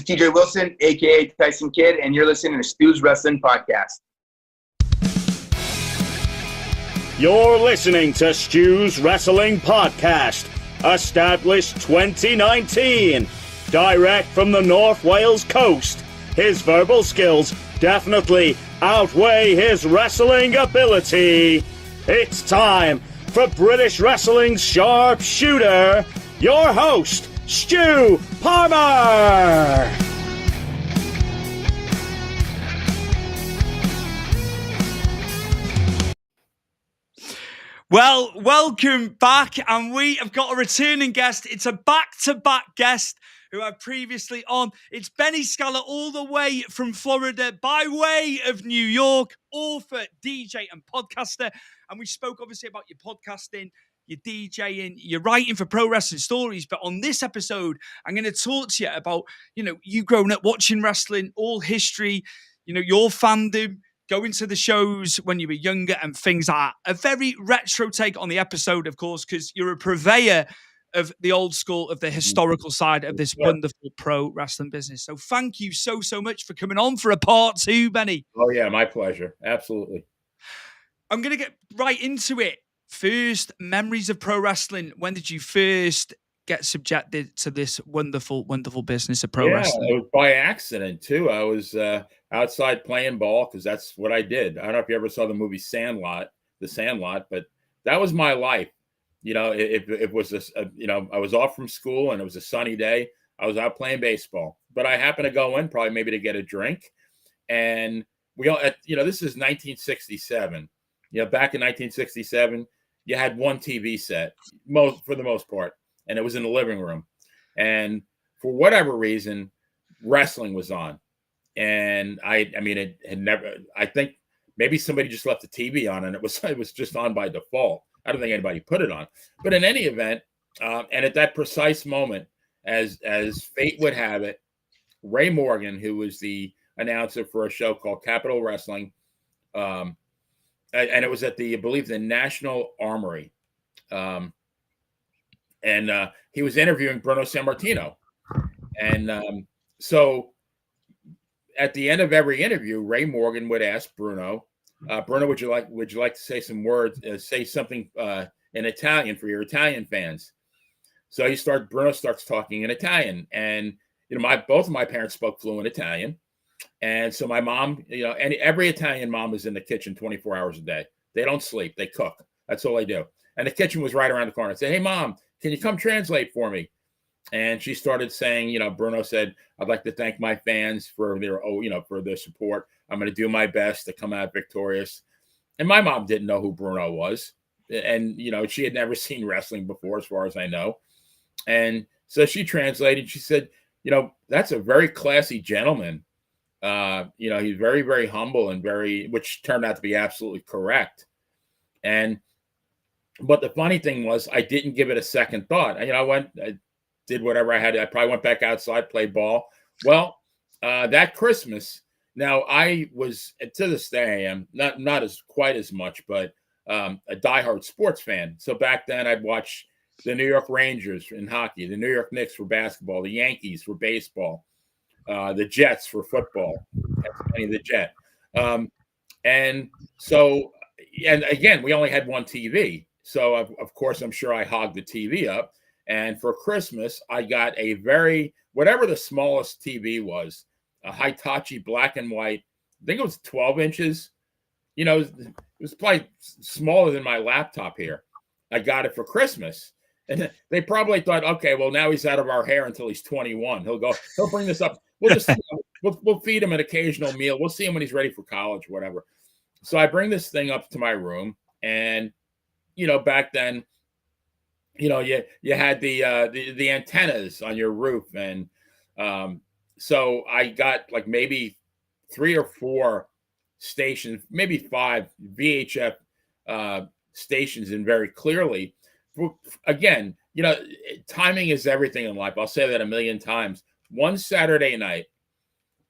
TJ Wilson, aka Tyson Kidd, and you're listening to Stu's Wrestling Podcast. You're listening to Stu's Wrestling Podcast, established 2019. Direct from the North Wales coast, his verbal skills definitely outweigh his wrestling ability. It's time for British wrestling's sharpshooter, your host, Stu Palmer. Well, welcome back, and we have got a returning guest. It's a back-to-back guest who I've previously on. It's Benny Scala, all the way from Florida, by way of New York, author, DJ, and podcaster. And we spoke, obviously, about your podcasting, your DJing, your writing for Pro Wrestling Stories. But on this episode, I'm going to talk to you about, you growing up watching wrestling, all history, your fandom, going to the shows when you were younger and things like that. A very retro take on the episode, of course, because you're a purveyor of the old school, of the historical side of this wonderful pro wrestling business. So thank you so much for coming on for a part two, Benny. Oh, yeah, my pleasure. Absolutely. I'm going to get right into it. First, memories of pro wrestling. When did you first get subjected to this wonderful, wonderful business of pro wrestling? It was by accident, too. I was outside playing ball because that's what I did. I don't know if you ever saw the movie The Sandlot, but that was my life. It was I was off from school and it was a sunny day. I was out playing baseball, but I happened to go in probably maybe to get a drink. And this is 1967. Back in 1967, you had one TV set for the most part, and it was in the living room. And for whatever reason, wrestling was on. And it had never, I think maybe somebody just left the TV on and it was just on by default. I don't think anybody put it on, but in any event, and at that precise moment, as fate would have it, Ray Morgan, who was the announcer for a show called Capitol Wrestling, and it was at I believe the National Armory, and he was interviewing Bruno Sammartino, and so at the end of every interview, Ray Morgan would ask Bruno, Bruno, would you like to say some words, say something in Italian for your Italian fans? So Bruno starts talking in Italian, and both of my parents spoke fluent Italian, and so my mom, and every Italian mom is in the kitchen 24 hours a day. They don't sleep, they cook. That's all they do. And the kitchen was right around the corner. I said, "Hey, Mom, can you come translate for me?" And she started saying, Bruno said, "I'd like to thank my fans for their support. I'm going to do my best to come out victorious." And my mom didn't know who Bruno was. And, she had never seen wrestling before, as far as I know. And so she translated. She said, "That's a very classy gentleman. He's very, very humble and which turned out to be absolutely correct." But the funny thing was, I didn't give it a second thought. I did whatever I had. I probably went back outside, played ball. Well, that Christmas, now I was, to this day, I am not as quite as much, but a diehard sports fan. So back then I'd watch the New York Rangers in hockey, the New York Knicks for basketball, the Yankees for baseball, the Jets for football, the Jet. And again, we only had one TV. So of course, I'm sure I hogged the TV up. And for Christmas, I got whatever the smallest TV was, a Hitachi black and white. I think it was 12 inches. It was probably smaller than my laptop here. I got it for Christmas. And they probably thought, okay, well, now he's out of our hair until he's 21. He'll bring this up. We'll just, we'll feed him an occasional meal. We'll see him when he's ready for college, whatever. So I bring this thing up to my room, and, back then, you had the antennas on your roof. And so I got like maybe 3 or 4 stations, maybe 5 VHF stations in very clearly. Again, timing is everything in life. I'll say that a million times. One Saturday night,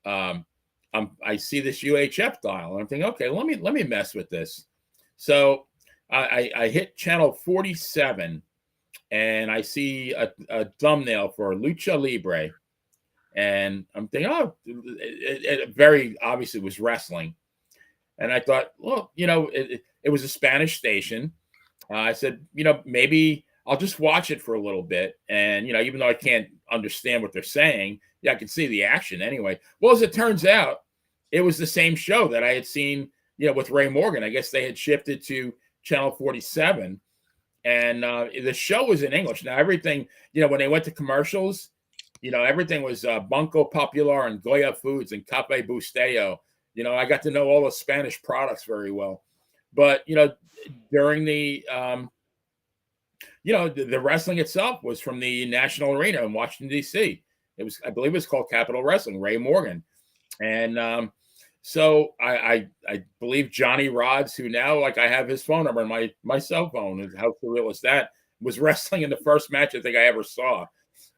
I see this UHF dial, and I'm thinking, okay, let me mess with this. So I hit channel 47, and I see a thumbnail for Lucha Libre, And I'm thinking, oh, it very obviously was wrestling. And I thought, well, it was a Spanish station. I said, maybe I'll just watch it for a little bit. And, even though I can't understand what they're saying, I can see the action anyway. Well, as it turns out, it was the same show that I had seen, with Ray Morgan. I guess they had shifted to Channel 47. And the show was in English. Now, everything, when they went to commercials, everything was Banco Popular and Goya Foods and Cafe Bustelo. I got to know all the Spanish products very well. But, during the, the wrestling itself was from the National Arena in Washington, D.C. I believe it was called Capital Wrestling, Ray Morgan. And so I believe Johnny Rods, who now, I have his phone number on my cell phone, how surreal is that, was wrestling in the first match I think I ever saw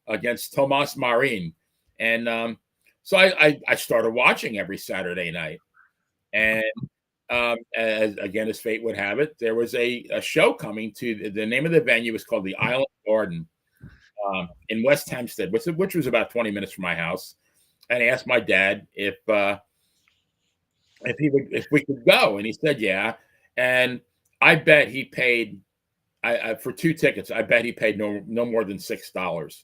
against Tomas Marin. And so I started watching every Saturday night. And as fate would have it, there was a show coming to the name of the venue was called the Island Garden in West Hempstead, which was about 20 minutes from my house. And I asked my dad if we could go, and he said yeah. And I bet he paid for 2 tickets. I bet he paid no more than $6.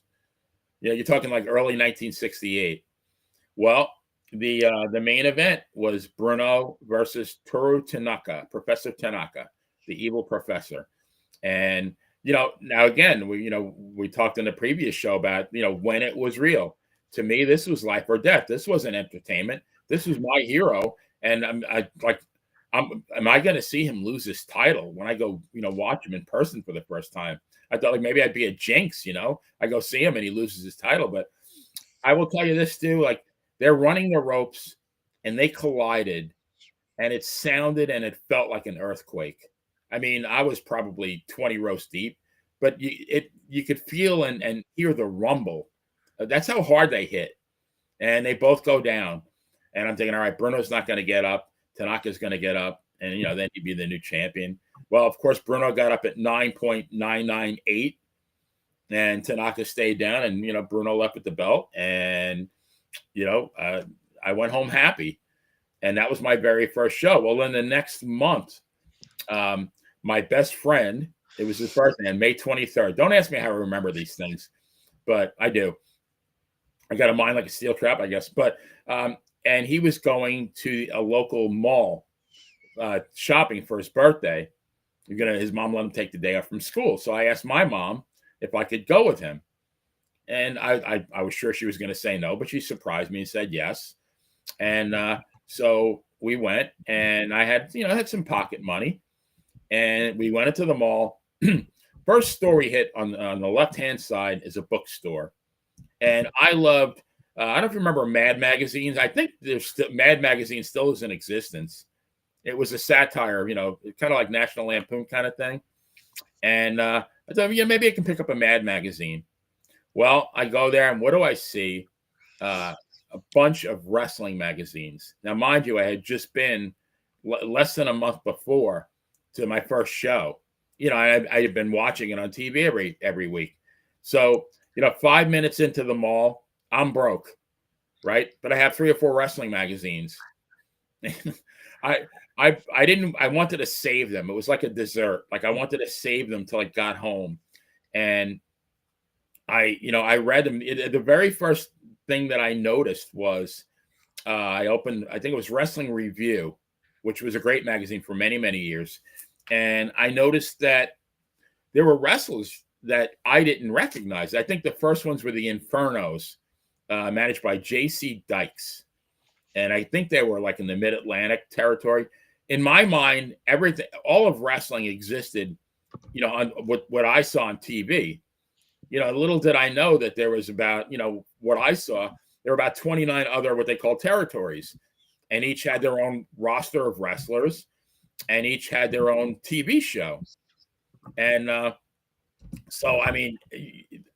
You're talking like early 1968. Well, the main event was Bruno versus Toru Tanaka, Professor Tanaka, the evil professor. And now again, we talked in the previous show about when it was real. To me, this was life or death. This wasn't entertainment. This was my hero. And am I going to see him lose his title when I go watch him in person for the first time? I thought maybe I'd be a jinx. I go see him and he loses his title. But I will tell you this too, they're running the ropes and they collided and it sounded and it felt like an earthquake. I mean, I was probably 20 rows deep, but you could feel and hear the rumble. That's how hard they hit. And they both go down. And I'm thinking, all right, Bruno's not going to get up. Tanaka's going to get up. And, then he'd be the new champion. Well, of course, Bruno got up at 9.998. And Tanaka stayed down. And, Bruno left with the belt. And, I went home happy. And that was my very first show. Well, then the next month, my best friend, it was his birthday on May 23rd. Don't ask me how I remember these things, but I do. I got a mind like a steel trap, I guess. But and he was going to a local mall shopping for his birthday. His mom let him take the day off from school. So I asked my mom if I could go with him. And I was sure she was going to say no, but she surprised me and said yes. And so we went, and I had some pocket money, and we went into the mall. First store we hit on the left-hand side is a bookstore. And I loved, I don't know if you remember Mad magazines. I think Mad magazine still is in existence. It was a satire, kind of like National Lampoon kind of thing. And I thought, maybe I can pick up a Mad magazine. Well, I go there, and what do I see? A bunch of wrestling magazines. Now, mind you, I had just been less than a month before to my first show. I had been watching it on TV every week. So, 5 minutes into the mall, I'm broke, right? But I have 3 or 4 wrestling magazines. I wanted to save them. It was like a dessert. I wanted to save them till I got home. And I read them. The very first thing that I noticed was I think it was Wrestling Review, which was a great magazine for many, many years. And I noticed that there were wrestlers that I didn't recognize. I think the first ones were the Infernos, managed by J.C. Dykes. And I think they were in the mid-Atlantic territory. In my mind, all of wrestling existed, on what I saw on TV. Little did I know that there was about, what I saw, there were about 29 other what they call territories. And each had their own roster of wrestlers, and each had their own TV show. And so, I mean,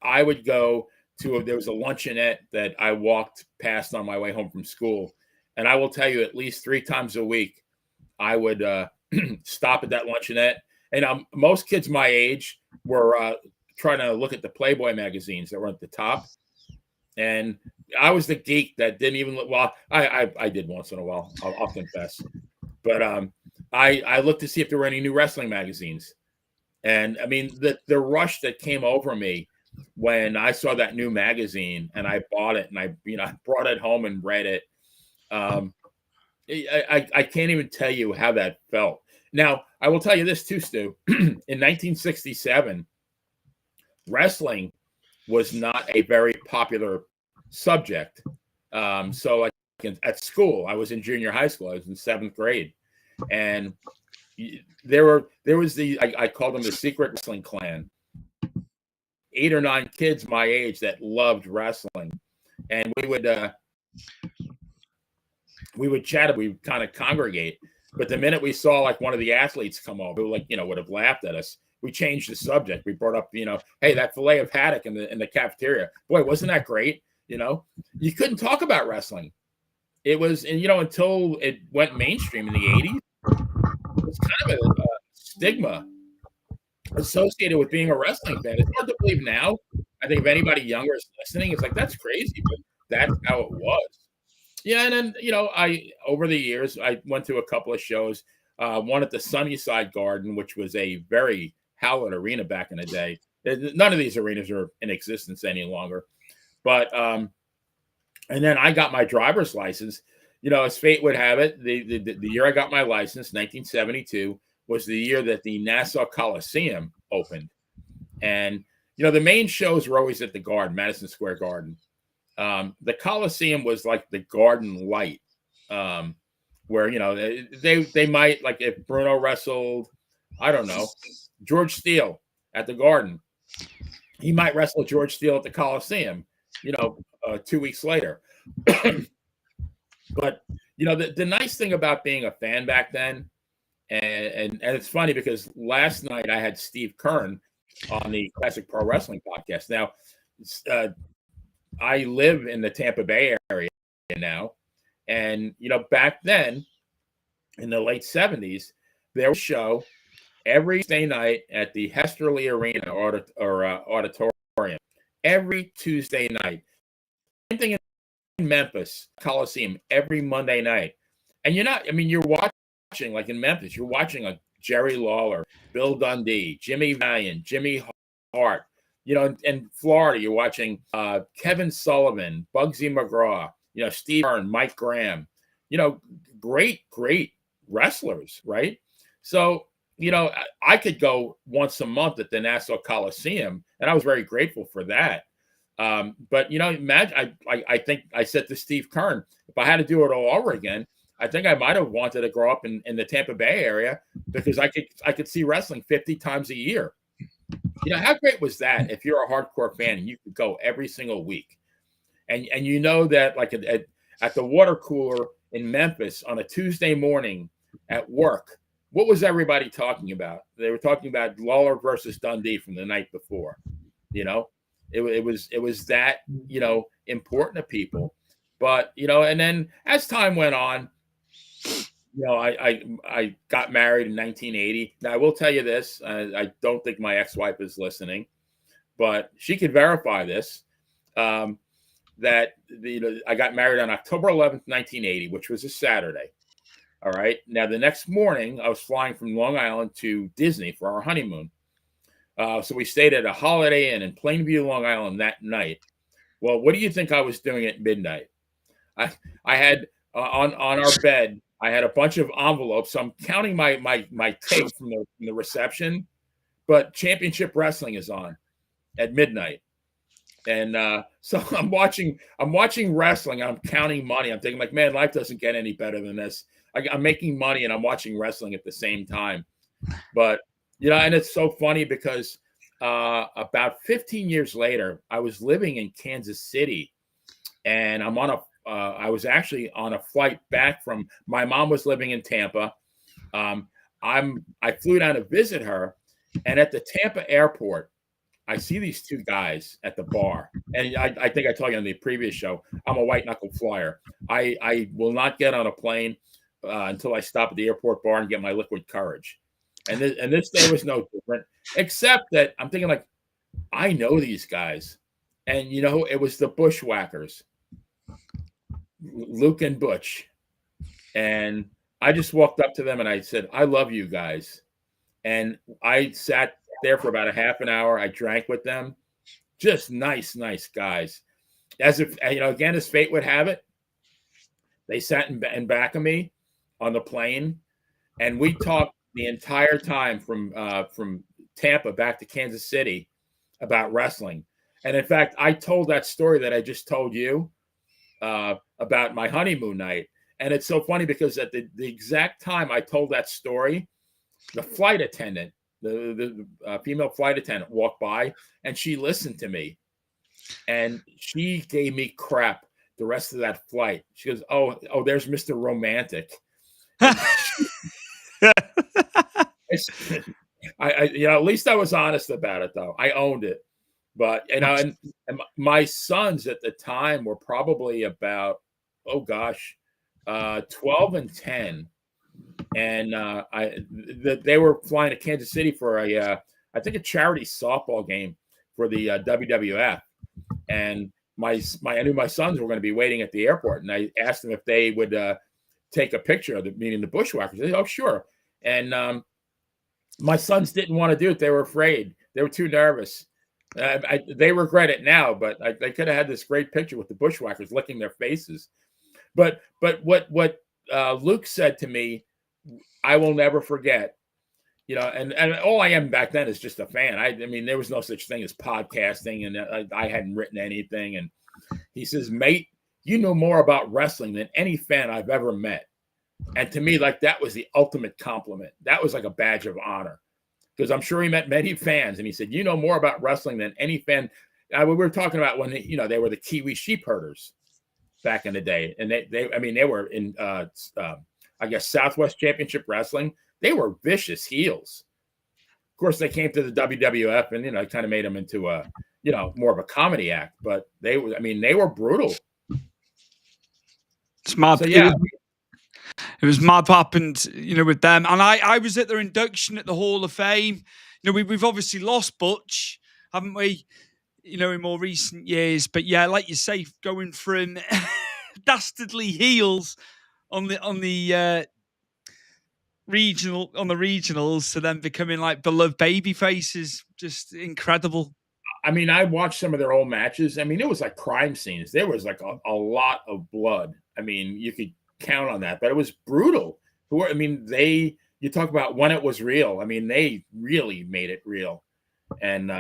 I would go there was a luncheonette that I walked past on my way home from school. And I will tell you, at least 3 times a week, I would stop at that luncheonette. And most kids my age were trying to look at the Playboy magazines that were at the top. And I was the geek that didn't even look. Well, I did once in a while. I'll confess, but I looked to see if there were any new wrestling magazines. And I mean, the rush that came over me when I saw that new magazine, and I bought it, and I brought it home and read it. I can't even tell you how that felt. Now, I will tell you this too, Stu. In 1967, wrestling was not a very popular subject. So at school, I was in junior high school. I was in 7th grade, and there was I called them the secret wrestling clan. 8 or 9 kids my age that loved wrestling, and we would chat. We would kind of congregate. But the minute we saw like one of the athletes come over, who would have laughed at us, we changed the subject. We brought up, hey, that fillet of haddock in the cafeteria. Boy, wasn't that great? You couldn't talk about wrestling. It was, and until it went mainstream in the 80s, it was kind of a stigma associated with being a wrestling fan. It's hard to believe now. I think if anybody younger is listening, it's like, that's crazy, but that's how it was. Yeah, and then, over the years, I went to a couple of shows. One at the Sunnyside Garden, which was a very hallowed arena back in the day. None of these arenas are in existence any longer. But and then I got my driver's license. As fate would have it, the year I got my license, 1972, was the year that the Nassau Coliseum opened. And, the main shows were always at the Garden, Madison Square Garden. The Coliseum was like the Garden Light, where, they might, like if Bruno wrestled, I don't know, George Steele at the Garden, he might wrestle George Steele at the Coliseum, 2 weeks later. But, the nice thing about being a fan back then, and it's funny because last night I had Steve Kern on the Classic Pro Wrestling podcast. Now, I live in the Tampa Bay area now. And, back then in the late 70s, there was a show every Tuesday night at the Hesterly Arena auditorium. Every Tuesday night. Same thing in Memphis Coliseum every Monday night. And you're watching, like in Memphis, you're watching like Jerry Lawler, Bill Dundee, Jimmy Valiant, Jimmy Hart. In Florida, you're watching Kevin Sullivan, Bugsy McGraw, Steve Byrne, Mike Graham, great wrestlers, right? So, I could go once a month at the Nassau Coliseum, and I was very grateful for that. But, imagine, I think I said to Steve Kern, if I had to do it all over again, I think I might have wanted to grow up in the Tampa Bay area because I could see wrestling 50 times a year. How great was that if you're a hardcore fan and you could go every single week? And that like at the water cooler in Memphis on a Tuesday morning at work, what was everybody talking about? They were talking about Lawler versus Dundee from the night before. It was that, important to people. But, and then as time went on, I got married in 1980. Now, I will tell you this. I don't think my ex-wife is listening, but she could verify this, that I got married on October 11th, 1980, which was a Saturday. All right. Now, the next morning, I was flying from Long Island to Disney for our honeymoon. So we stayed at a Holiday Inn in Plainview, Long Island that night. Well, what do you think I was doing at midnight? I had on our bed, I had a bunch of envelopes. So I'm counting my tape from the reception, but Championship Wrestling is on at midnight. And so I'm watching wrestling. I'm counting money. I'm thinking like, man, life doesn't get any better than this. I'm making money and I'm watching wrestling at the same time. But, and it's so funny because about 15 years later, I was living in Kansas City and I was actually on a flight back from, my mom was living in Tampa. I flew down to visit her, and at the Tampa airport, I see these two guys at the bar. And I think I told you on the previous show, I'm a white knuckle flyer. I will not get on a plane until I stop at the airport bar and get my liquid courage. And this day was no different, except that I'm thinking like, I know these guys. And it was the Bushwhackers, Luke and Butch. And I just walked up to them and I said, "I love you guys." And I sat there for about a half an hour. I drank with them. Just nice guys. As if, again, as fate would have it, they sat in back of me on the plane, and we talked the entire time from Tampa back to Kansas City about wrestling. And in fact, I told that story that I just told you about my honeymoon night. And it's so funny because at the exact time I told that story, the flight attendant, the female flight attendant walked by, and she listened to me. And she gave me crap the rest of that flight. She goes, oh, there's Mr. Romantic. At least I was honest about it, though. I owned it. But, and my sons at the time were probably about, 12 and 10. And they were flying to Kansas City for I think a charity softball game for the WWF. And I knew my sons were going to be waiting at the airport. And I asked them if they would take a picture of meeting the Bushwhackers. They said, "Oh, sure." And my sons didn't want to do it. They were afraid. They were too nervous. They regret it now, but they could have had this great picture with the Bushwhackers licking their faces. But what Luke said to me, I will never forget. And all I am back then is just a fan. I mean, there was no such thing as podcasting, and I hadn't written anything. And he says, "Mate, you know more about wrestling than any fan I've ever met." And to me, like, that was the ultimate compliment. That was like a badge of honor, because I'm sure he met many fans, and he said, "You know more about wrestling than any fan." We were talking about when they were the Kiwi sheep herders back in the day, and they were in I guess Southwest Championship Wrestling. They were vicious heels. Of course, they came to the WWF, and kind of made them into a more of a comedy act. But they were brutal. It's mad. So, yeah. It was mad what happened, with them. And I was at their induction at the Hall of Fame. We've obviously lost Butch, haven't we? In more recent years. But yeah, like you say, going from dastardly heels on the regionals to then becoming like beloved baby faces, just incredible. I mean, I watched some of their old matches. I mean, it was like crime scenes. There was like a lot of blood. I mean, you could count on that, but it was brutal. You talk about when it was real. I mean, they really made it real. And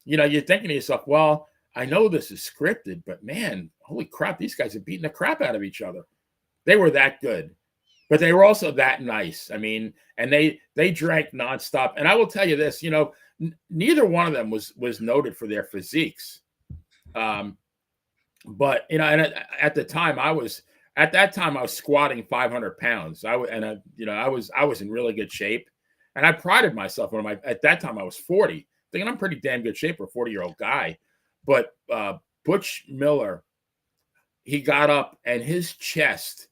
you're thinking to yourself, well, I know this is scripted, but man, holy crap, these guys are beating the crap out of each other. They were that good, but they were also that nice. I mean, and they drank nonstop. And I will tell you this, neither one of them was noted for their physiques. But and at that time I was squatting 500 pounds. I was in really good shape, and I prided myself at that time I was 40, thinking I'm pretty damn good shape for a 40-year-old guy. But Butch Miller, he got up and his chest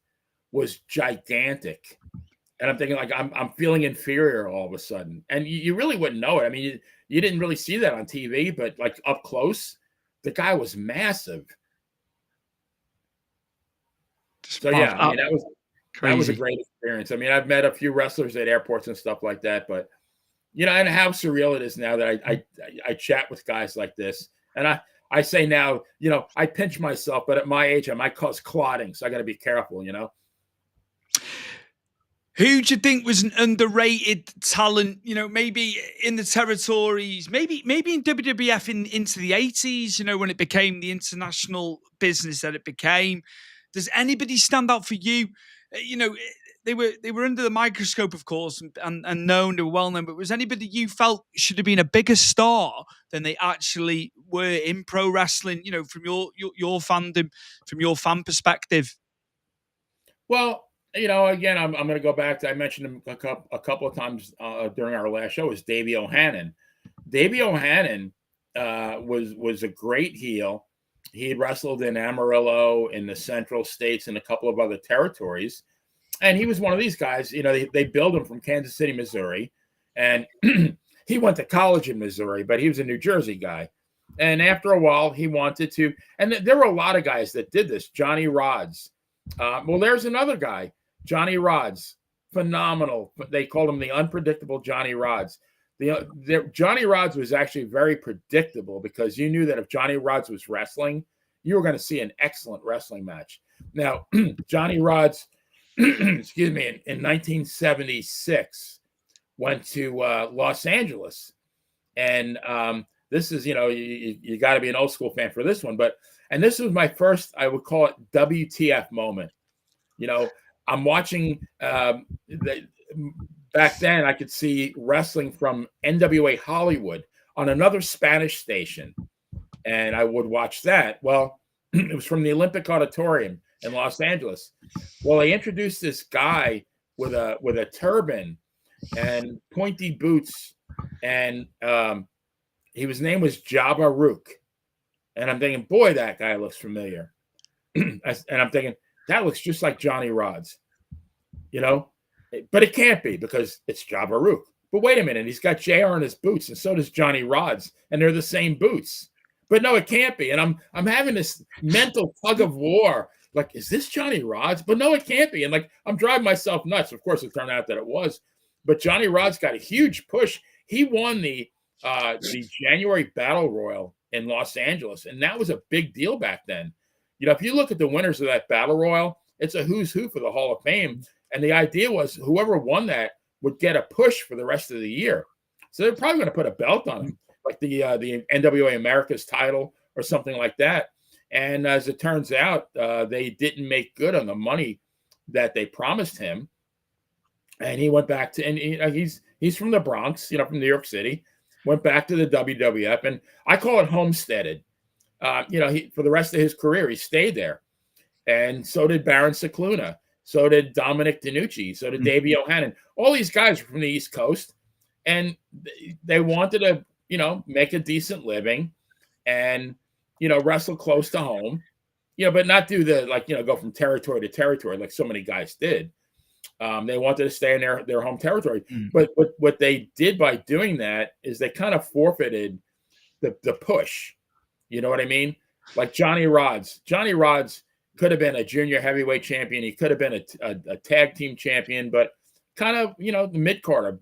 was gigantic. And I'm thinking, like, I'm feeling inferior all of a sudden. And you really wouldn't know it. I mean, you didn't really see that on TV, but like up close, the guy was massive. So yeah, I mean, that was a great experience. I mean, I've met a few wrestlers at airports and stuff like that, but and how surreal it is now that I chat with guys like this. And I say now, I pinch myself, but at my age, I might cause clotting, so I got to be careful, Who do you think was an underrated talent, maybe in the territories, maybe in WWF into the 80s, when it became the international business that it became? Does anybody stand out for you? They were under the microscope, of course, and known, they were well known, but was anybody you felt should have been a bigger star than they actually were in pro wrestling, from your fandom, from your fan perspective? Well, again, I'm going to go back to, I mentioned him a couple of times during our last show, is Davey O'Hannon. Davey O'Hannon was a great heel. He wrestled in Amarillo, in the Central States, and a couple of other territories. And he was one of these guys, they billed him from Kansas City, Missouri. And he went to college in Missouri, but he was a New Jersey guy. And after a while, he wanted to. And there were a lot of guys that did this. Johnny Rods. Well, there's another guy, Johnny Rods. Phenomenal. They called him the unpredictable Johnny Rods. Johnny Rods was actually very predictable because you knew that if Johnny Rods was wrestling, you were going to see an excellent wrestling match. Now, Johnny Rods, excuse me, in 1976, went to Los Angeles. And this is, you got to be an old school fan for this one. And this was my first, I would call it WTF moment. I'm watching back then I could see wrestling from NWA Hollywood on another Spanish station. And I would watch that. Well, it was from the Olympic Auditorium in Los Angeles. Well, they introduced this guy with a turban and pointy boots. And his name was Jabba Rook. And I'm thinking, boy, that guy looks familiar. And I'm thinking, that looks just like Johnny Rods, but it can't be because it's Jabba Rook. But wait a minute, he's got JR in his boots, and so does Johnny Rods, and they're the same boots. But no, it can't be. And I'm having this mental tug of war. Like, is this Johnny Rods? But no, it can't be. And like, I'm driving myself nuts. Of course, it turned out that it was. But Johnny Rods got a huge push. He won the January Battle Royal in Los Angeles, and that was a big deal back then. If you look at the winners of that Battle Royal, it's a who's who for the Hall of Fame. And the idea was whoever won that would get a push for the rest of the year. So they're probably going to put a belt on him, like the NWA America's title or something like that. And as it turns out, they didn't make good on the money that they promised him. And he went back to, and he's from the Bronx, from New York City, went back to the WWF, and I call it homesteaded. For the rest of his career, he stayed there. And so did Baron Cicluna. So did Dominic DeNucci. So did Davey O'Hannon. All these guys are from the East Coast. And they wanted to, make a decent living and, wrestle close to home, but not do go from territory to territory like so many guys did. They wanted to stay in their home territory. But what they did by doing that is they kind of forfeited the push. You know what I mean? Like Johnny Rods. Johnny Rods could have been a junior heavyweight champion. He could have been a tag team champion, but kind of, the mid-carder.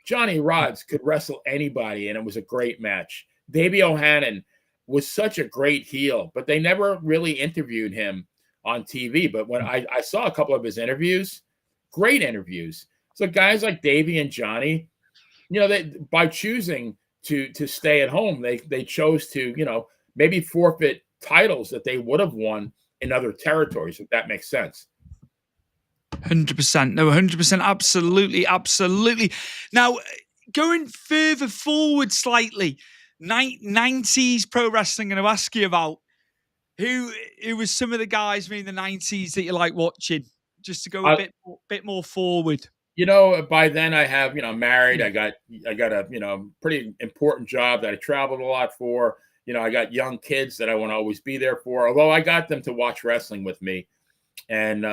Johnny Rods could wrestle anybody, and it was a great match. Davey O'Hannon was such a great heel, but they never really interviewed him on TV. But when I saw a couple of his interviews, great interviews. So guys like Davey and Johnny, they by choosing to stay at home, they chose to, maybe forfeit titles that they would have won in other territories, if that makes sense. 100%. No, 100%. Absolutely. Now, going further forward slightly, 90s pro wrestling, I'm going to ask you about who was some of the guys in the 90s that you like watching, just to go a bit more forward. By then I have, married. I got a, pretty important job that I traveled a lot for. I got young kids that I want to always be there for, although I got them to watch wrestling with me. And,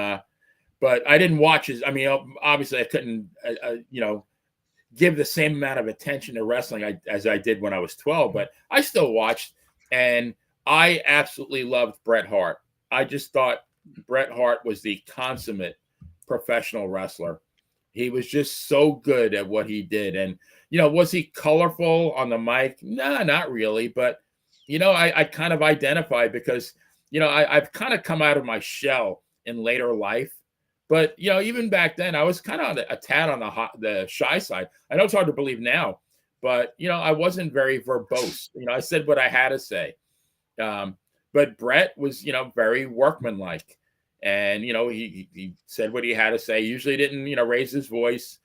but I didn't watch obviously I couldn't, give the same amount of attention to wrestling as I did when I was 12, but I still watched, and I absolutely loved Bret Hart. I just thought Bret Hart was the consummate professional wrestler. He was just so good at what he did. And, was he colorful on the mic? Nah, not really. But, I kind of identified because, I've kind of come out of my shell in later life. But, even back then, I was kind of a tad on the shy side. I know it's hard to believe now, but, I wasn't very verbose. I said what I had to say. But Bret was, very workmanlike. And, he said what he had to say. Usually didn't, raise his voice.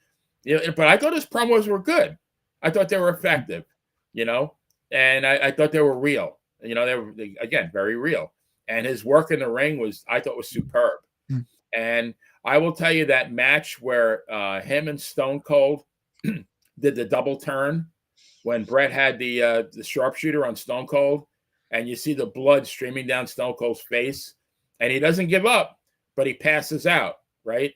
But I thought his promos were good. I thought they were effective, and I thought they were real. They were, again, very real. And his work in the ring I thought was superb. And I will tell you that match where him and Stone Cold did the double turn when Bret had the sharpshooter on Stone Cold, and you see the blood streaming down Stone Cold's face. And he doesn't give up, but he passes out, right?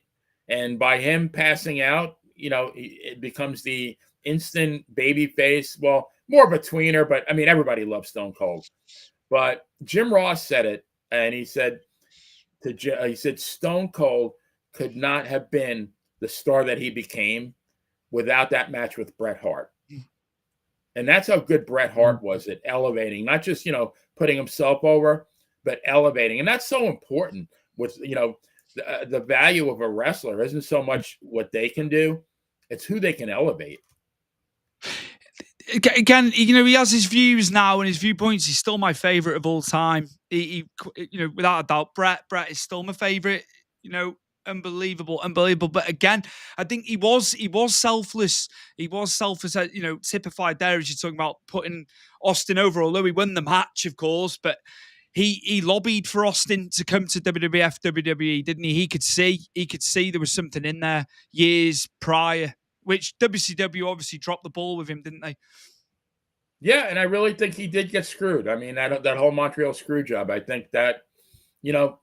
And by him passing out, it becomes the instant baby face. Well, more of a tweener, but I mean, everybody loves Stone Cold. But Jim Ross said it, and he said Stone Cold could not have been the star that he became without that match with Bret Hart. And that's how good Bret Hart was at elevating, not just, putting himself over, but elevating. And that's so important with, the value of a wrestler isn't so much what they can do, it's who they can elevate. Again, he has his views now and his viewpoints. He's still my favorite of all time. He without a doubt, Bret is still my favorite. Unbelievable. But again, I think he was selfless. He was selfless. Typified there as you're talking about putting Austin over. Although he won the match, of course, but he lobbied for Austin to come to WWF, WWE, didn't he? He could see there was something in there years prior, which WCW obviously dropped the ball with him, didn't they? Yeah, and I really think he did get screwed. I mean, that whole Montreal screw job, I think that,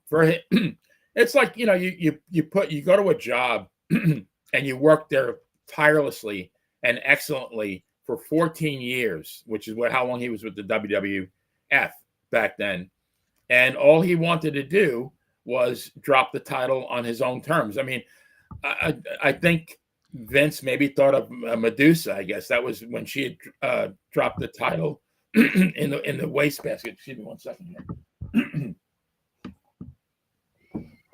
for him, it's like, you go to a job and you work there tirelessly and excellently for 14 years, which is how long he was with the WWF back then. And all he wanted to do was drop the title on his own terms. I mean, I think Vince maybe thought of Medusa. I guess that was when she had dropped the title in the wastebasket. Excuse me 1 second here.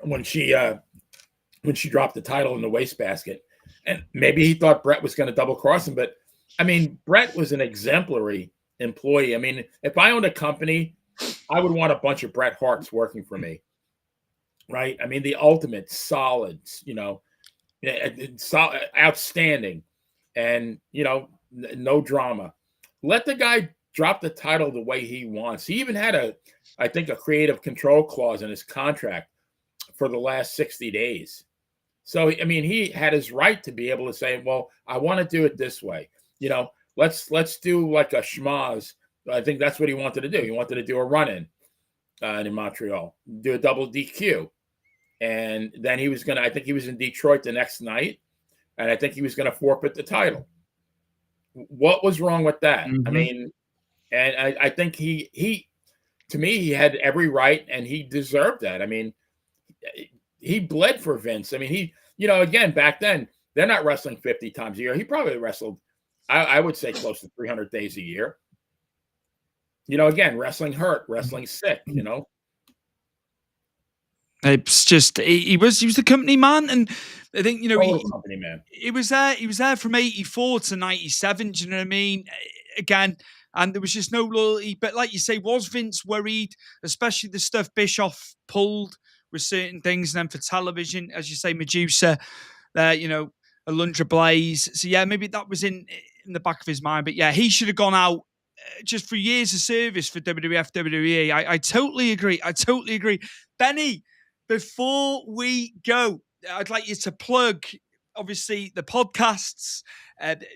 when she dropped the title in the wastebasket, and maybe he thought Bret was going to double cross him. But I mean, Bret was an exemplary employee. I mean, if I owned a company, I would want a bunch of Bret Harts working for me, right? I mean, the ultimate solids, outstanding, and no drama. Let the guy drop the title the way he wants. He even had I think a creative control clause in his contract for the last 60 days. So I mean, he had his right to be able to say, well, I want to do it this way. Let's do like a schmaz. I think that's what he wanted to do. He wanted to do a run-in in Montreal, do a double DQ. And then he was I think he was in Detroit the next night, and I think he was going to forfeit the title. What was wrong with that? Mm-hmm. I mean, and I think he, to me, he had every right, and he deserved that. I mean, he bled for Vince. I mean, he, again, back then, they're not wrestling 50 times a year. He probably wrestled, I would say, close to 300 days a year. Again, wrestling hurt, wrestling sick, It's just he was the company man, and I think company man. He was there from 84 to 97. Do you know what I mean? Again, and there was just no loyalty. But like you say, was Vince worried, especially the stuff Bischoff pulled with certain things, and then for television, as you say, Medusa, Alundra Blaze. So yeah, maybe that was in the back of his mind. But yeah, he should have gone out just for years of service for WWF, WWE. I totally agree. Benny, before we go, I'd like you to plug, obviously, the podcasts,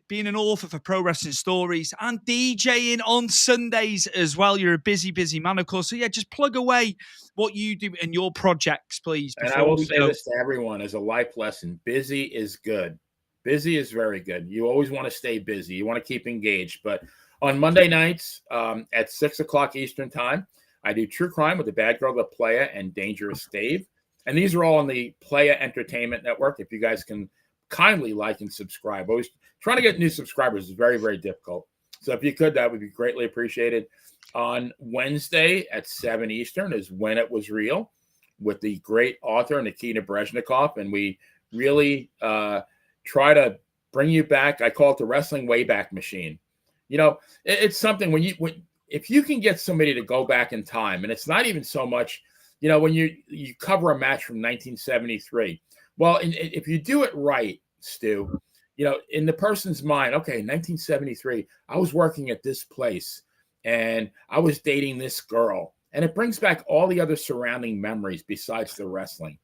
being an author for Pro Wrestling Stories, and DJing on Sundays as well. You're a busy, busy man, of course. So yeah, just plug away what you do and your projects, please. And I will say this to everyone as a life lesson. Busy is good. Busy is very good. You always want to stay busy. You want to keep engaged. But on Monday nights at 6 o'clock Eastern time, I do True Crime with the Bad Girl, the Playa, and Dangerous Dave. And these are all on the Playa Entertainment Network. If you guys can kindly like and subscribe. Always trying to get new subscribers is very, very difficult. So if you could, that would be greatly appreciated. On Wednesday at 7 Eastern is When It Was Real with the great author Nikita Brezhnikov. And we really try to bring you back. I call it the Wrestling Wayback Machine. It's something if you can get somebody to go back in time, and it's not even so much, when you cover a match from 1973. Well, if you do it right, Stu, in the person's mind, okay, 1973, I was working at this place and I was dating this girl, and it brings back all the other surrounding memories besides the wrestling.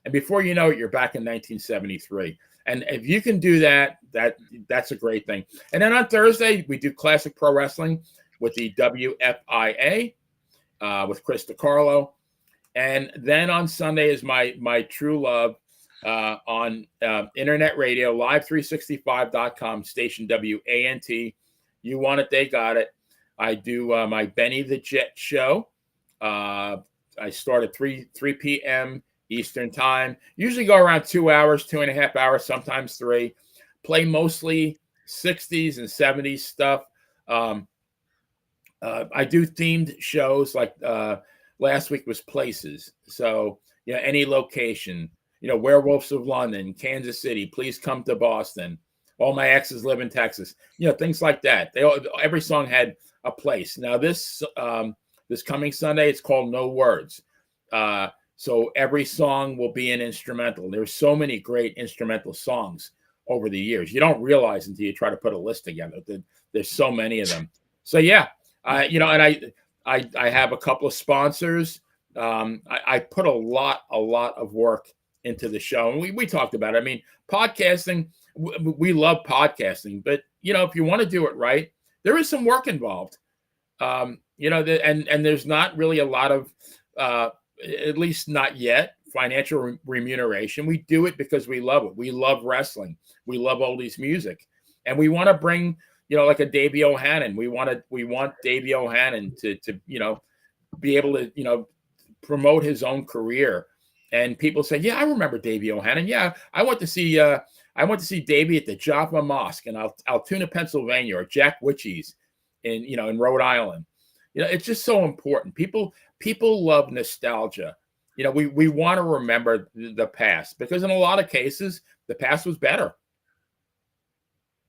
And before you know it, you're back in 1973. And if you can do that, that's a great thing. And then on Thursday, we do Classic Pro Wrestling with the WFIA with Chris DiCarlo. And then on Sunday is my true love on internet radio, live365.com, station WANT, You Want It, They Got It. I do my Benny the Jet show. I start at 3 p.m. Eastern time. Usually go around 2 hours, 2.5 hours, sometimes 3. Play mostly 60s and 70s stuff. I do themed shows, like last week was places. So, any location, Werewolves of London, Kansas City, Please Come to Boston. All my exes live in Texas. Things like that. Every song had a place. Now this coming Sunday, it's called No Words. So every song will be an instrumental. There's so many great instrumental songs over the years. You don't realize until you try to put a list together. There's so many of them. So and I have a couple of sponsors. I put a lot of work into the show, and we talked about it. I mean, podcasting, we love podcasting, but if you want to do it right, there is some work involved. And there's not really a lot of, at least not yet, financial remuneration. We do it because we love it. We love wrestling. We love oldies music, and we want to bring, like a Davey O'Hannon. We want Davey O'Hannon to be able to, promote his own career. And people say, yeah, I remember Davey O'Hannon. Yeah, I went to see Davey at the Joppa Mosque in Altoona, Pennsylvania, or Jack Witchy's in Rhode Island. It's just so important. People love nostalgia. We want to remember the past, because in a lot of cases, the past was better.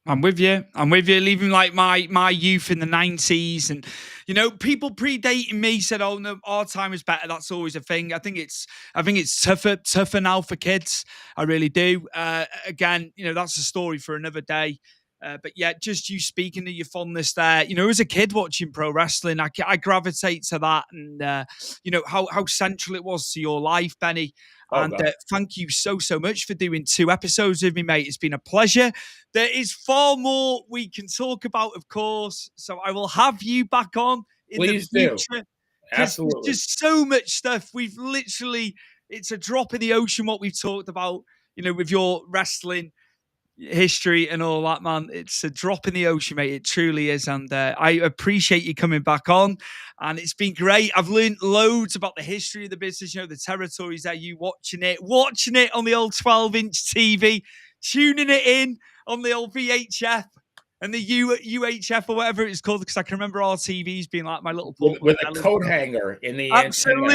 I'm with you. Leaving like my youth in the 90s, and people predating me said, "Oh no, our time is better." That's always a thing. I think it's tougher now for kids. I really do. Again, that's a story for another day. But yeah, just you speaking of your fondness there, as a kid watching pro wrestling, I gravitate to that, and how central it was to your life, Benny. And thank you so much for doing 2 episodes with me, mate. It's been a pleasure. There is far more we can talk about, of course. So I will have you back on in the future. Do. Absolutely. There's just so much stuff. It's a drop in the ocean what we've talked about, with your wrestling history and all that, man. It's a drop in the ocean, mate. It truly is. And I appreciate you coming back on, and it's been great. I've learned loads about the history of the business, the territories there, you watching it on the old 12-inch TV, tuning it in on the old VHF and the UHF or whatever it's called, because I can remember our TVs being like my little with a coat hanger in the absolutely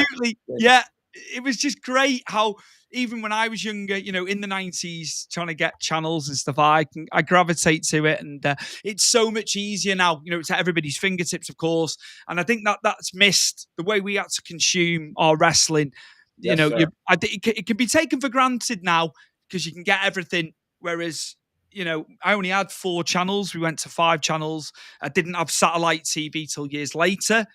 antenna. Yeah, it was just great how even when I was younger, in the 90s, trying to get channels and stuff, I gravitate to it, and it's so much easier now. It's at everybody's fingertips, of course, and I think that's missed the way we had to consume our wrestling. Yes, I think it can be taken for granted now because you can get everything, whereas I only had 4 channels. We went to 5 channels. I didn't have satellite TV till years later.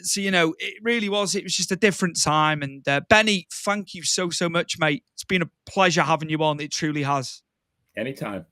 So it really was. It was just a different time. And Benny, thank you so much, mate. It's been a pleasure having you on. It truly has. Anytime.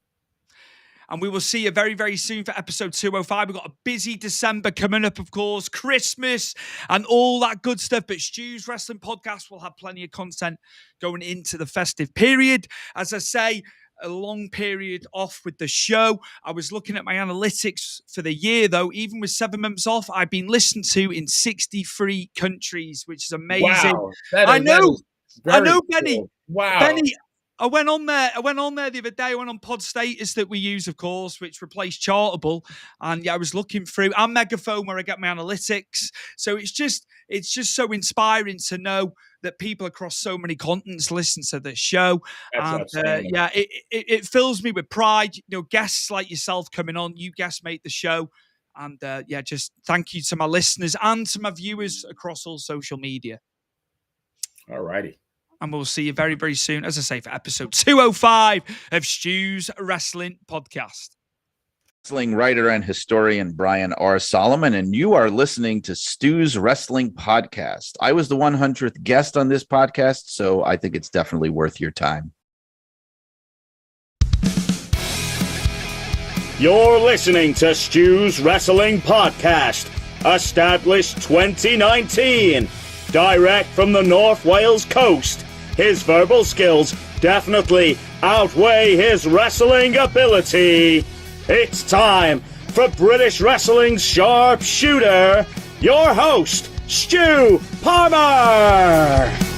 And we will see you very, very soon for episode 205. We've got a busy December coming up, of course, Christmas and all that good stuff. But Stu's Wrestling Podcast will have plenty of content going into the festive period. As I say, a long period off with the show. I was looking at my analytics for the year, though. Even with 7 months off, I've been listened to in 63 countries, which is amazing. Wow. I know, Benny. Cool. Wow. Benny, I went on there the other day. I went on Pod Status that we use, of course, which replaced Chartable. And yeah, I was looking through, and Megaphone, where I get my analytics. So it's just so inspiring to know that people across so many continents listen to the show. That's and it fills me with pride. Guests like yourself coming on, you guests make the show. And just thank you to my listeners and to my viewers across all social media. All righty. And we'll see you very, very soon, as I say, for episode 205 of Stu's Wrestling Podcast. Wrestling writer and historian Brian R. Solomon, and you are listening to Stu's Wrestling Podcast. I was the 100th guest on this podcast, so I think it's definitely worth your time. You're listening to Stu's Wrestling Podcast, established 2019. Direct from the North Wales coast, his verbal skills definitely outweigh his wrestling ability. It's time for British Wrestling's sharpshooter, your host, Stu Palmer.